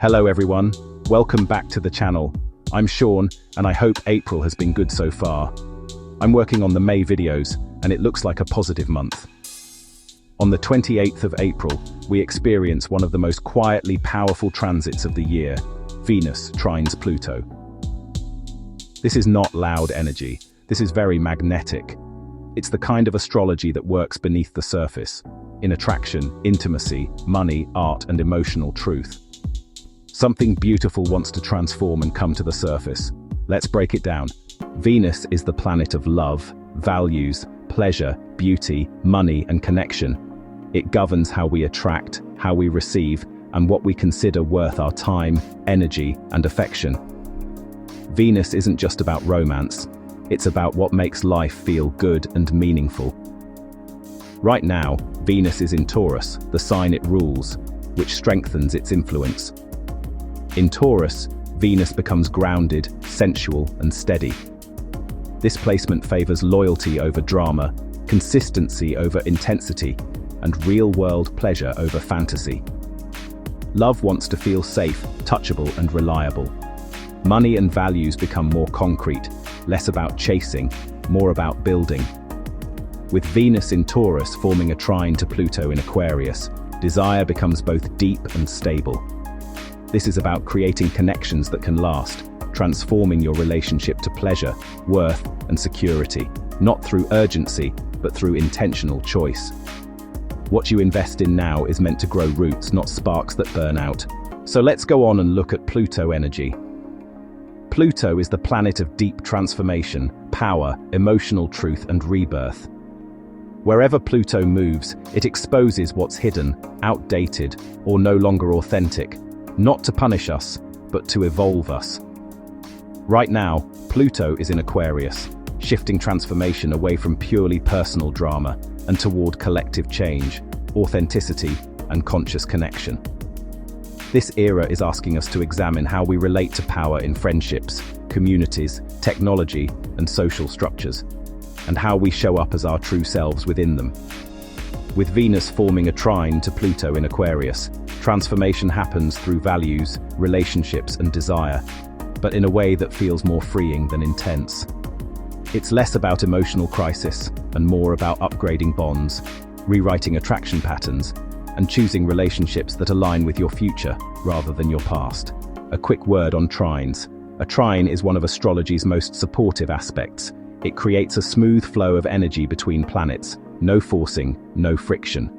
Hello everyone, welcome back to the channel. I'm Sean, and I hope April has been good so far. I'm working on the May videos, and it looks like a positive month. On the 28th of April, we experience one of the most quietly powerful transits of the year, Venus trines Pluto. This is not loud energy, this is very magnetic. It's the kind of astrology that works beneath the surface, in attraction, intimacy, money, art, and emotional truth. Something beautiful wants to transform and come to the surface. Let's break it down. Venus is the planet of love, values, pleasure, beauty, money, and connection. It governs how we attract, how we receive, and what we consider worth our time, energy, and affection. Venus isn't just about romance. It's about what makes life feel good and meaningful. Right now, Venus is in Taurus, the sign it rules, which strengthens its influence. In Taurus, Venus becomes grounded, sensual, and steady. This placement favors loyalty over drama, consistency over intensity, and real-world pleasure over fantasy. Love wants to feel safe, touchable, and reliable. Money and values become more concrete, less about chasing, more about building. With Venus in Taurus forming a trine to Pluto in Aquarius, desire becomes both deep and stable. This is about creating connections that can last, transforming your relationship to pleasure, worth, and security, not through urgency, but through intentional choice. What you invest in now is meant to grow roots, not sparks that burn out. So let's go on and look at Pluto energy. Pluto is the planet of deep transformation, power, emotional truth, and rebirth. Wherever Pluto moves, it exposes what's hidden, outdated, or no longer authentic. Not to punish us, but to evolve us. Right now, Pluto is in Aquarius, shifting transformation away from purely personal drama and toward collective change, authenticity, and conscious connection. This era is asking us to examine how we relate to power in friendships, communities, technology, and social structures, and how we show up as our true selves within them. With Venus forming a trine to Pluto in Aquarius, transformation happens through values, relationships, and desire, but in a way that feels more freeing than intense. It's less about emotional crisis and more about upgrading bonds, rewriting attraction patterns, and choosing relationships that align with your future rather than your past. A quick word on trines. A trine is one of astrology's most supportive aspects. It creates a smooth flow of energy between planets, no forcing, no friction.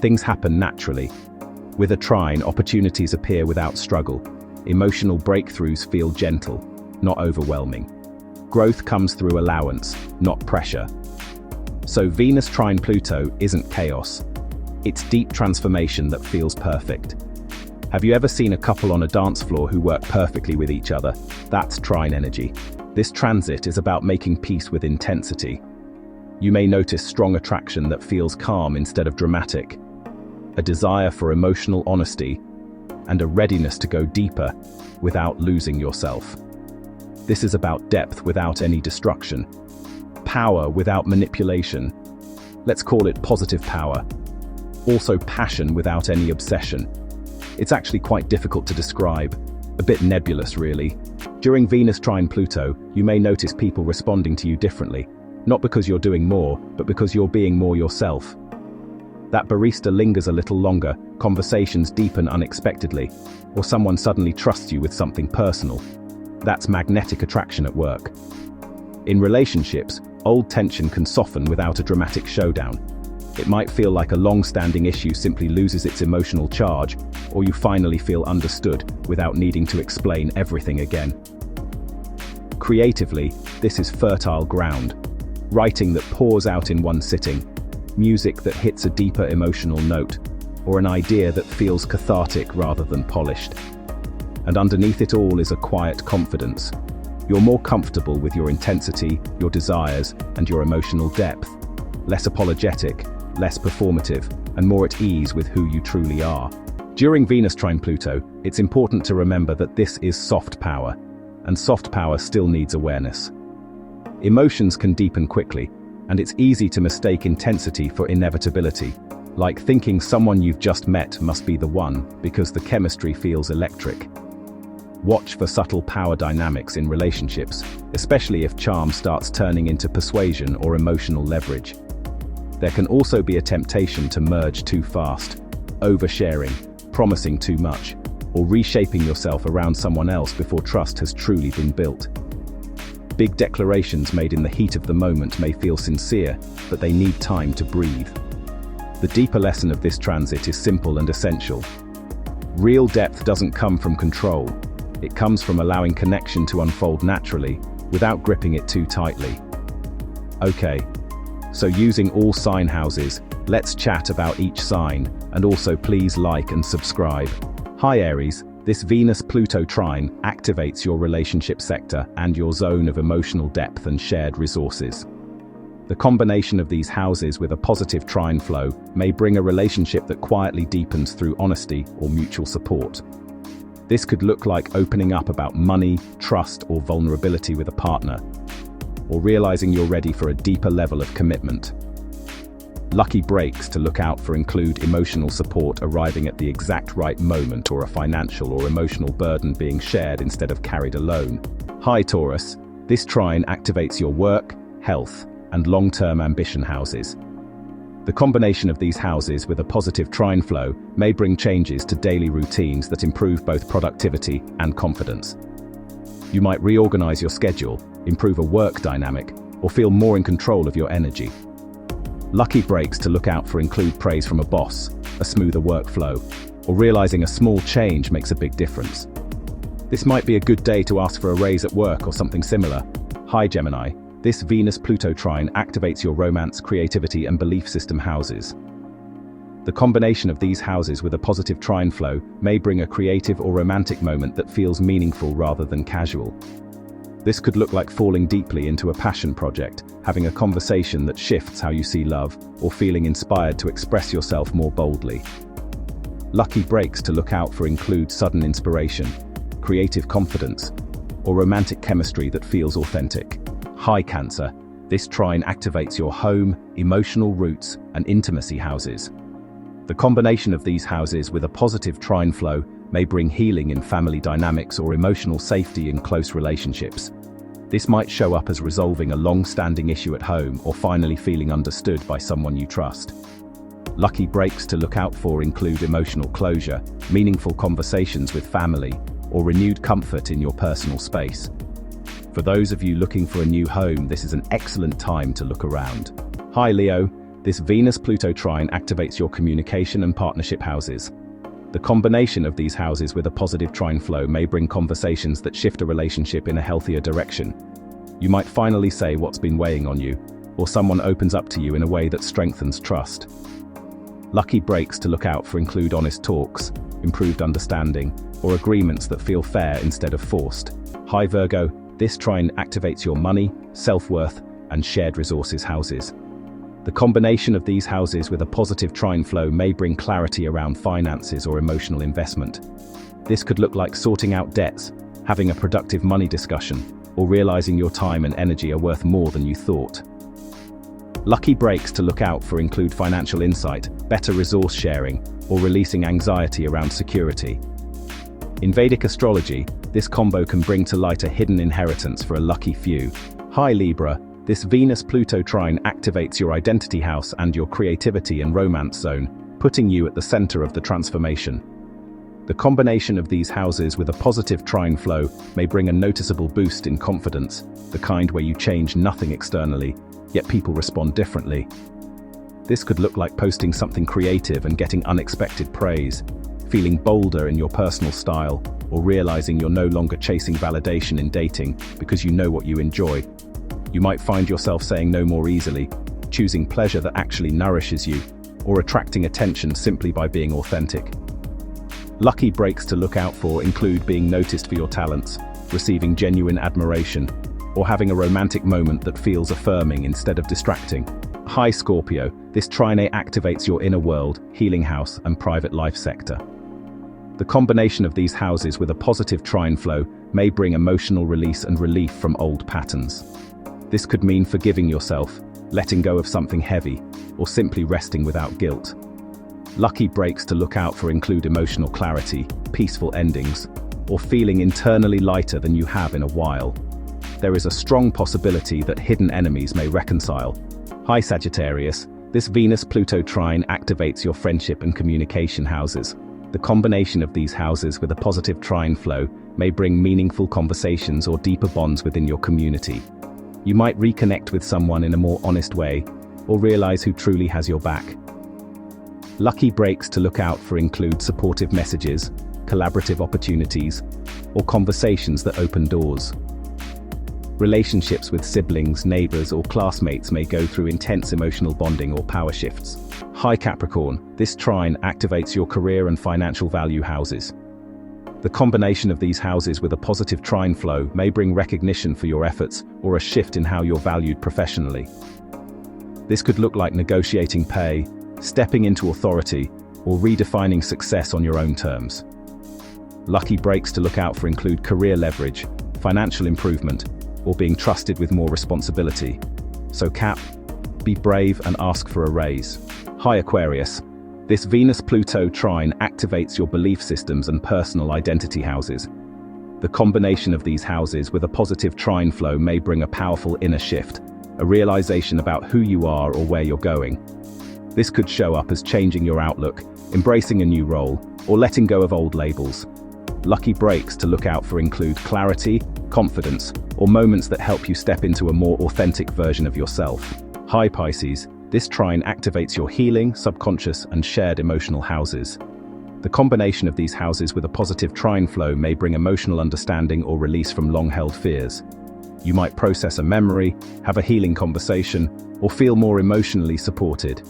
Things happen naturally. With a trine, opportunities appear without struggle. Emotional breakthroughs feel gentle, not overwhelming. Growth comes through allowance, not pressure. So Venus trine Pluto isn't chaos. It's deep transformation that feels perfect. Have you ever seen a couple on a dance floor who work perfectly with each other? That's trine energy. This transit is about making peace with intensity. You may notice strong attraction that feels calm instead of dramatic, a desire for emotional honesty, and a readiness to go deeper without losing yourself. This is about depth without any destruction, power without manipulation. Let's call it positive power. Also passion without any obsession. It's actually quite difficult to describe, a bit nebulous really. During Venus trine Pluto, you may notice people responding to you differently, not because you're doing more, but because you're being more yourself. That barista lingers a little longer, conversations deepen unexpectedly, or someone suddenly trusts you with something personal. That's magnetic attraction at work. In relationships, old tension can soften without a dramatic showdown. It might feel like a long-standing issue simply loses its emotional charge, or you finally feel understood without needing to explain everything again. Creatively, this is fertile ground. Writing that pours out in one sitting, music that hits a deeper emotional note, or an idea that feels cathartic rather than polished. And underneath it all is a quiet confidence. You're more comfortable with your intensity, your desires, and your emotional depth. Less apologetic, less performative, and more at ease with who you truly are. During Venus trine Pluto, it's important to remember that this is soft power, and soft power still needs awareness. Emotions can deepen quickly, and it's easy to mistake intensity for inevitability. like thinking someone you've just met must be the one because the chemistry feels electric. Watch for subtle power dynamics in relationships, especially if charm starts turning into persuasion or emotional leverage. There can also be a temptation to merge too fast, oversharing, promising too much, or reshaping yourself around someone else before trust has truly been built. Big declarations made in the heat of the moment may feel sincere, but they need time to breathe. The deeper lesson of this transit is simple and essential. Real depth doesn't come from control. It comes from allowing connection to unfold naturally, without gripping it too tightly. Okay, so using all sign houses, let's chat about each sign, and also please like and subscribe. Hi Aries, this Venus-Pluto trine activates your relationship sector and your zone of emotional depth and shared resources. The combination of these houses with a positive trine flow may bring a relationship that quietly deepens through honesty or mutual support. This could look like opening up about money, trust, or vulnerability with a partner, or realizing you're ready for a deeper level of commitment. Lucky breaks to look out for include emotional support arriving at the exact right moment or a financial or emotional burden being shared instead of carried alone. Hi Taurus, this trine activates your work, health, and long-term ambition houses. The combination of these houses with a positive trine flow may bring changes to daily routines that improve both productivity and confidence. You might reorganize your schedule, improve a work dynamic, or feel more in control of your energy. Lucky breaks to look out for include praise from a boss, a smoother workflow, or realizing a small change makes a big difference. This might be a good day to ask for a raise at work or something similar. Hi Gemini, this Venus-Pluto trine activates your romance, creativity, and belief system houses. The combination of these houses with a positive trine flow may bring a creative or romantic moment that feels meaningful rather than casual. This could look like falling deeply into a passion project, having a conversation that shifts how you see love, or feeling inspired to express yourself more boldly. Lucky breaks to look out for include sudden inspiration, creative confidence, or romantic chemistry that feels authentic. Hi Cancer, this trine activates your home, emotional roots, and intimacy houses. The combination of these houses with a positive trine flow may bring healing in family dynamics or emotional safety in close relationships. This might show up as resolving a long-standing issue at home or finally feeling understood by someone you trust. Lucky breaks to look out for include emotional closure, meaningful conversations with family, or renewed comfort in your personal space. For those of you looking for a new home, this is an excellent time to look around. Hi Leo, this Venus-Pluto trine activates your communication and partnership houses. The combination of these houses with a positive trine flow may bring conversations that shift a relationship in a healthier direction. You might finally say what's been weighing on you, or someone opens up to you in a way that strengthens trust. Lucky breaks to look out for include honest talks, improved understanding, or agreements that feel fair instead of forced. Hi Virgo, this trine activates your money, self-worth, and shared resources houses. The combination of these houses with a positive trine flow may bring clarity around finances or emotional investment. This could look like sorting out debts, having a productive money discussion, or realizing your time and energy are worth more than you thought. Lucky breaks to look out for include financial insight, better resource sharing, or releasing anxiety around security. In Vedic astrology, this combo can bring to light a hidden inheritance for a lucky few. Hi Libra, this Venus-Pluto trine activates your identity house and your creativity and romance zone, putting you at the center of the transformation. The combination of these houses with a positive trine flow may bring a noticeable boost in confidence, the kind where you change nothing externally, yet people respond differently. This could look like posting something creative and getting unexpected praise, feeling bolder in your personal style, or realizing you're no longer chasing validation in dating because you know what you enjoy. You might find yourself saying no more easily, choosing pleasure that actually nourishes you, or attracting attention simply by being authentic. Lucky breaks to look out for include being noticed for your talents, receiving genuine admiration, or having a romantic moment that feels affirming instead of distracting. Hi Scorpio, this trine activates your inner world, healing house, and private life sector. The combination of these houses with a positive trine flow may bring emotional release and relief from old patterns. This could mean forgiving yourself, letting go of something heavy, or simply resting without guilt. Lucky breaks to look out for include emotional clarity, peaceful endings, or feeling internally lighter than you have in a while. There is a strong possibility that hidden enemies may reconcile. Hi Sagittarius, this Venus-Pluto trine activates your friendship and communication houses. The combination of these houses with a positive trine flow may bring meaningful conversations or deeper bonds within your community. You might reconnect with someone in a more honest way, or realize who truly has your back. Lucky breaks to look out for include supportive messages, collaborative opportunities, or conversations that open doors. Relationships with siblings, neighbors, or classmates may go through intense emotional bonding or power shifts. Hi Capricorn, this trine activates your career and financial value houses. The combination of these houses with a positive trine flow may bring recognition for your efforts or a shift in how you're valued professionally. This could look like negotiating pay, stepping into authority, or redefining success on your own terms. Lucky breaks to look out for include career leverage, financial improvement, or being trusted with more responsibility. So Cap, be brave and ask for a raise. Hi Aquarius, this Venus-Pluto trine activates your belief systems and personal identity houses. The combination of these houses with a positive trine flow may bring a powerful inner shift, a realization about who you are or where you're going. This could show up as changing your outlook, embracing a new role, or letting go of old labels. Lucky breaks to look out for include clarity, confidence, or moments that help you step into a more authentic version of yourself. Hi Pisces, this trine activates your healing, subconscious, and shared emotional houses. The combination of these houses with a positive trine flow may bring emotional understanding or release from long-held fears. You might process a memory, have a healing conversation, or feel more emotionally supported.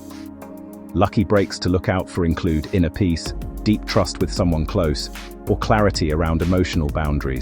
Lucky breaks to look out for include inner peace, deep trust with someone close, or clarity around emotional boundaries.